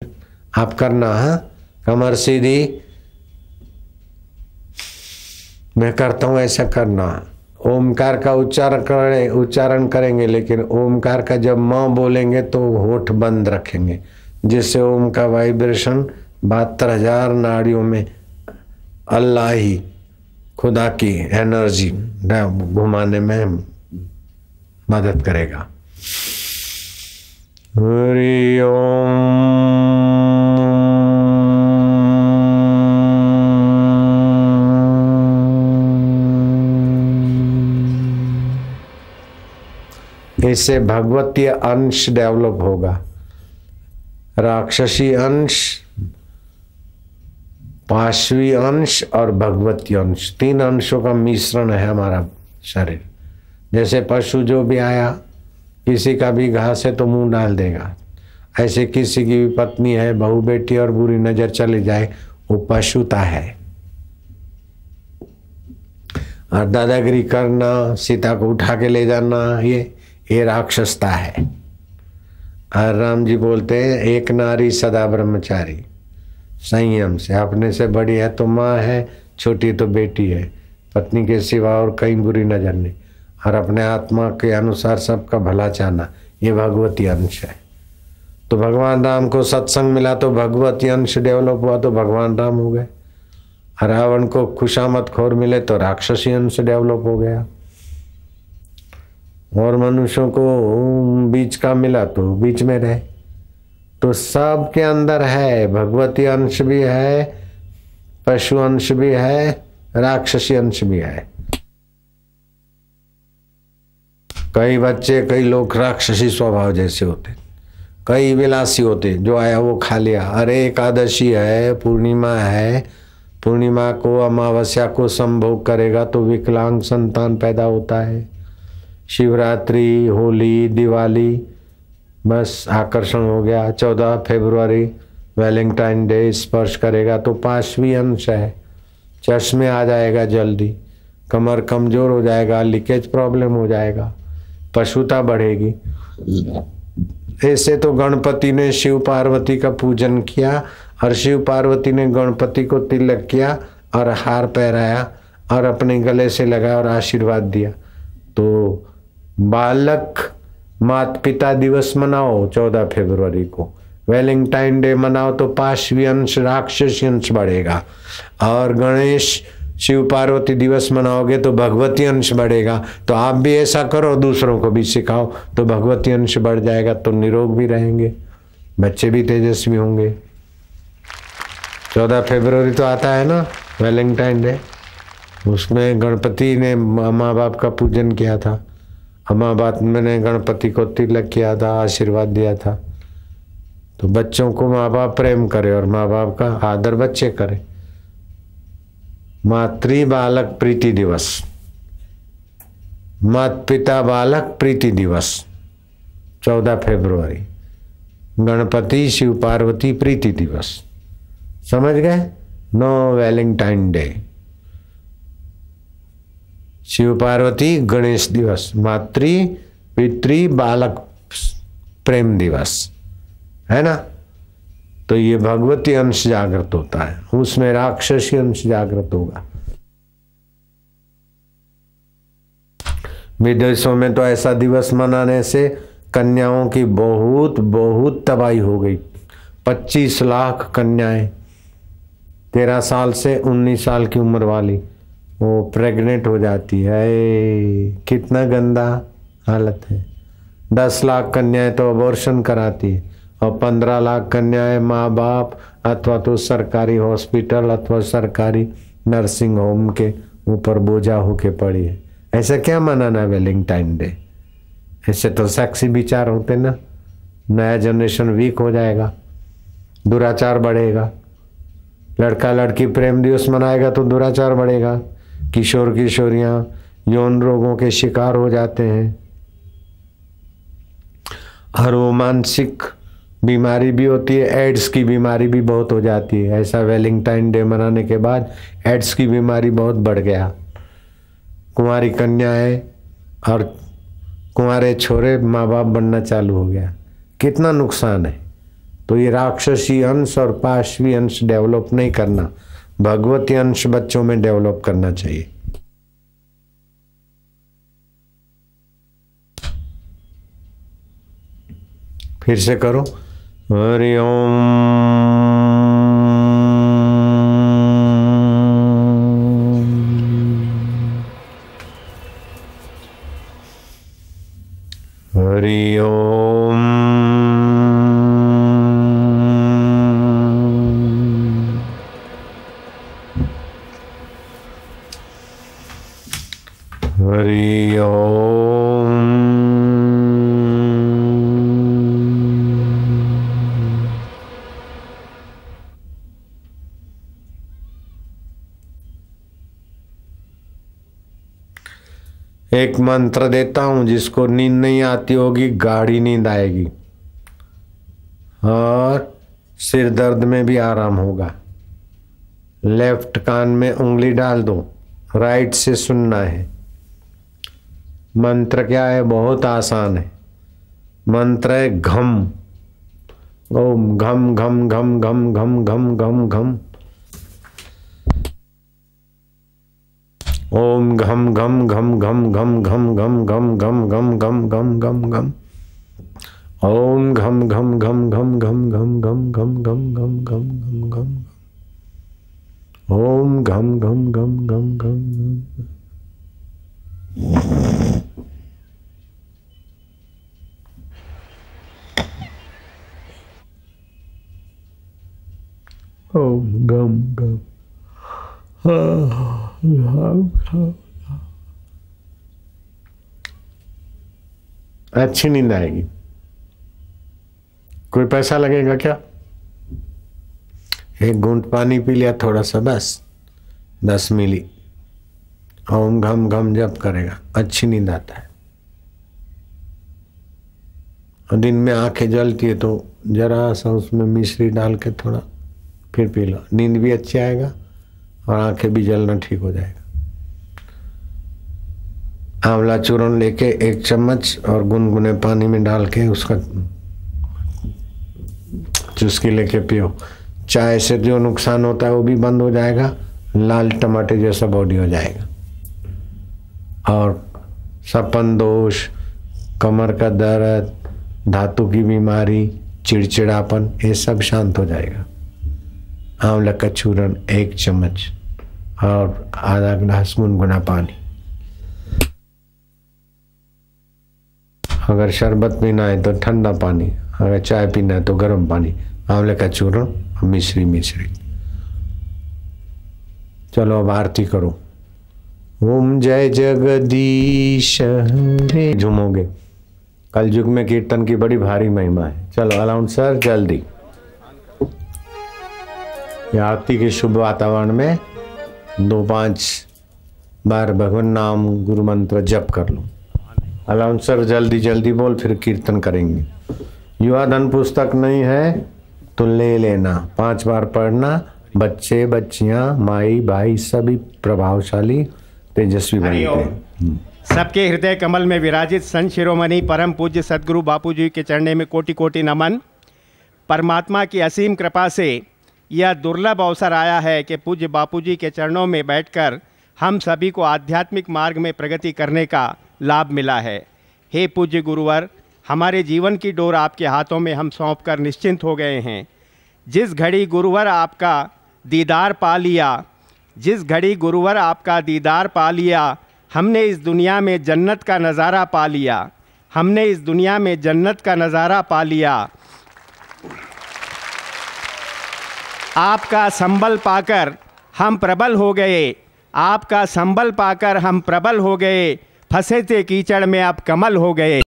आप करना, हाँ, कमर सीधी, मैं करता हूं ऐसा करना। ओमकार का उच्चारण करेंगे, लेकिन ओमकार का जब मां बोलेंगे तो होठ बंद रखेंगे, जिससे ओम का वाइब्रेशन 72,000 नाड़ियों में अल्लाह ही, खुदा की एनर्जी घुमाने में मदद करेगा। हरि ओम। इससे भगवतीय अंश डेवलप होगा। राक्षसी अंश, पाशवी अंश और भगवती अंश, 3 अंशों का मिश्रण है हमारा शरीर। जैसे पशु जो भी आया, किसी का भी घास है तो मुंह डाल देगा, ऐसे किसी की भी पत्नी है, बहू बेटी और बुरी नजर चली जाए, वो पशुता है। और दादागिरी करना, सीता को उठा के ले जाना, ये राक्षसता है। और राम जी बोलते हैं, एक नारी सदा ब्रह्मचारी, संयम से। अपने से बड़ी है तो माँ है, छोटी तो बेटी है, पत्नी के सिवा और कहीं बुरी नजर नहीं, और अपने आत्मा के अनुसार सबका भला चाहना, ये भगवती अंश है। तो भगवान राम को सत्संग मिला तो भगवती अंश डेवलप हुआ तो भगवान राम हो गए। रावण को खुशामद खोर मिले तो राक्षसी अंश डेवलप हो गया। और मनुष्यों को बीच का मिला तो बीच में रहे। तो सब के अंदर है, भगवती अंश भी है, पशु अंश भी है, राक्षसी अंश भी है। कई बच्चे, कई लोग राक्षसी स्वभाव जैसे होते, कई विलासी होते, जो आया वो खा लिया। अरे एकादशी है, पूर्णिमा है, पूर्णिमा को अमावस्या को संभोग करेगा तो विकलांग संतान पैदा होता है। शिवरात्रि, होली, दिवाली, बस आकर्षण हो गया। 14 फरवरी वैलेंटाइन डे स्पर्श करेगा तो पाशवी अंश है, चश्मे आ जाएगा जल्दी, कमर कमजोर हो जाएगा, लीकेज प्रॉब्लम हो जाएगा, पशुता बढ़ेगी। ऐसे तो गणपति ने शिव पार्वती का पूजन किया और शिव पार्वती ने गणपति को तिलक किया और हार पहनाया और अपने गले से लगाया और आशीर्वाद दिया। तो बालक माता पिता दिवस मनाओ 14 फरवरी को, वैलेंटाइन डे मनाओ तो पाशवी अंश, राक्षसी अंश बढ़ेगा। और गणेश शिव पार्वती दिवस मनाओगे तो भगवती अंश बढ़ेगा। तो आप भी ऐसा करो, दूसरों को भी सिखाओ तो भगवती अंश बढ़ जाएगा, तो निरोग भी रहेंगे, बच्चे भी तेजस्वी होंगे। 14 फरवरी तो आता है ना, वैलेंटाइन डे, उसमें गणपति ने माँ बाप का पूजन किया था, माँ बाप ने गणपति को तिलक किया था, आशीर्वाद दिया था। तो बच्चों को माँ बाप प्रेम करे और माँ बाप का आदर बच्चे करें। मातृ बालक प्रीति दिवस, माता पिता बालक प्रीति दिवस 14 फरवरी, गणपति शिव पार्वती प्रीति दिवस, समझ गए? No Valentine day, Shiv Parvati Ganesh दिवस, मातृ पितृ बालक प्रेम दिवस, है ना? तो ये भगवती अंश जागृत होता है, उसमें राक्षसी अंश जागृत होगा। विदेशों में तो ऐसा दिवस मनाने से कन्याओं की बहुत बहुत तबाही हो गई। 25 लाख कन्याएं 13 साल से 19 साल की उम्र वाली वो प्रेग्नेंट हो जाती है। कितना गंदा हालत है। 10 लाख कन्याएं तो अबॉर्शन कराती है और 15 लाख कन्याएं माँ बाप अथवा तो सरकारी हॉस्पिटल अथवा सरकारी नर्सिंग होम के ऊपर बोझा होके पड़ी है। ऐसा क्या मनाना वैलेंटाइन डे? ऐसे तो सेक्सी विचार होते ना, नया जनरेशन वीक हो जाएगा, दुराचार बढ़ेगा। लड़का लड़की प्रेम दिवस मनाएगा तो दुराचार बढ़ेगा, किशोर किशोरियां यौन रोगों के शिकार हो जाते हैं और वो मानसिक बीमारी भी होती है, एड्स की बीमारी भी बहुत हो जाती है। ऐसा वैलेंटाइन डे मनाने के बाद एड्स की बीमारी बहुत बढ़ गया। कुंवारी कन्याएं और कुंवारे छोरे माँ बाप बनना चालू हो गया। कितना नुकसान है। तो ये राक्षसी अंश और पाशवी अंश डेवलप नहीं करना, भगवती अंश बच्चों में डेवलप करना चाहिए। फिर से करो, हरि ओम हरि ओम हरि ओम एक मंत्र देता हूं, जिसको नींद नहीं आती होगी गाढ़ी नींद आएगी और सिर दर्द में भी आराम होगा। लेफ्ट कान में उंगली डाल दो, राइट से सुनना है। मंत्र क्या है? बहुत आसान है। मंत्र है घम। ओम घम घम घम घम घम घम घम घम। ओम घम घम घम घम घम घम घम घम घम घम घम घम घम घम। ओम घम घम घम घम घम घम घम घम घम घम घम घम घम। ओम घम घम घम घम घम। ओम घम घम। अच्छी नींद आएगी। कोई पैसा लगेगा क्या? एक घूंट पानी पी लिया थोड़ा सा, बस 10 मिली ओम घम घम जप करेगा, अच्छी नींद आता है। और दिन में आंखें जलती है तो जरा सा उसमें मिश्री डाल के थोड़ा फिर पी लो, नींद भी अच्छी आएगा और आंखें भी जलना ठीक हो जाएगा। आंवला चूर्ण लेके 1 चम्मच और गुनगुने पानी में डाल के उसका चुस्की लेके पियो। चाय से जो नुकसान होता है वो भी बंद हो जाएगा, लाल टमाटर जैसा बॉडी हो जाएगा। और सपन दोष, कमर का दर्द, धातु की बीमारी, चिड़चिड़ापन, ये सब शांत हो जाएगा। आंवला का चूर्ण 1 चम्मच और आधा गिलास गुनगुना पानी। अगर शरबत पीना है तो ठंडा पानी, अगर चाय पीना है तो गर्म पानी, आंवले का चूर्ण और मिश्री। चलो अब आरती करो। ओम जय जगदीश हरे। झूमोगे। कल युग में कीर्तन की बड़ी भारी महिमा है। चलो अलाउंसर जल्दी। आरती के शुभ वातावरण में 2-5 बार भगवान नाम गुरु मंत्र जप कर लो। अलाउंसर जल्दी जल्दी बोल, फिर कीर्तन करेंगे। युवा धन पुस्तक नहीं है तो ले लेना, 5 बार पढ़ना। बच्चे बच्चियां माई भाई सभी प्रभावशाली तेजस्वी बनते हैं। सबके हृदय कमल में विराजित संत शिरोमणि परम पूज्य सदगुरु बापू जी के चरणों में कोटि कोटि नमन। परमात्मा की असीम कृपा से यह दुर्लभ अवसर आया है कि पूज्य बापू जी के चरणों में बैठकर हम सभी को आध्यात्मिक मार्ग में प्रगति करने का लाभ मिला है। हे पूज्य गुरुवर, हमारे जीवन की डोर आपके हाथों में हम सौंपकर निश्चिंत हो गए हैं। जिस घड़ी गुरुवर आपका दीदार पा लिया, जिस घड़ी गुरुवर आपका दीदार पा लिया, हमने इस दुनिया में जन्नत का नज़ारा पा लिया। हमने इस दुनिया में जन्नत का नज़ारा पा लिया। आपका संबल पाकर हम प्रबल हो गए। आपका संबल पाकर हम प्रबल हो गए। फंसे थे कीचड़ में अब कमल हो गए।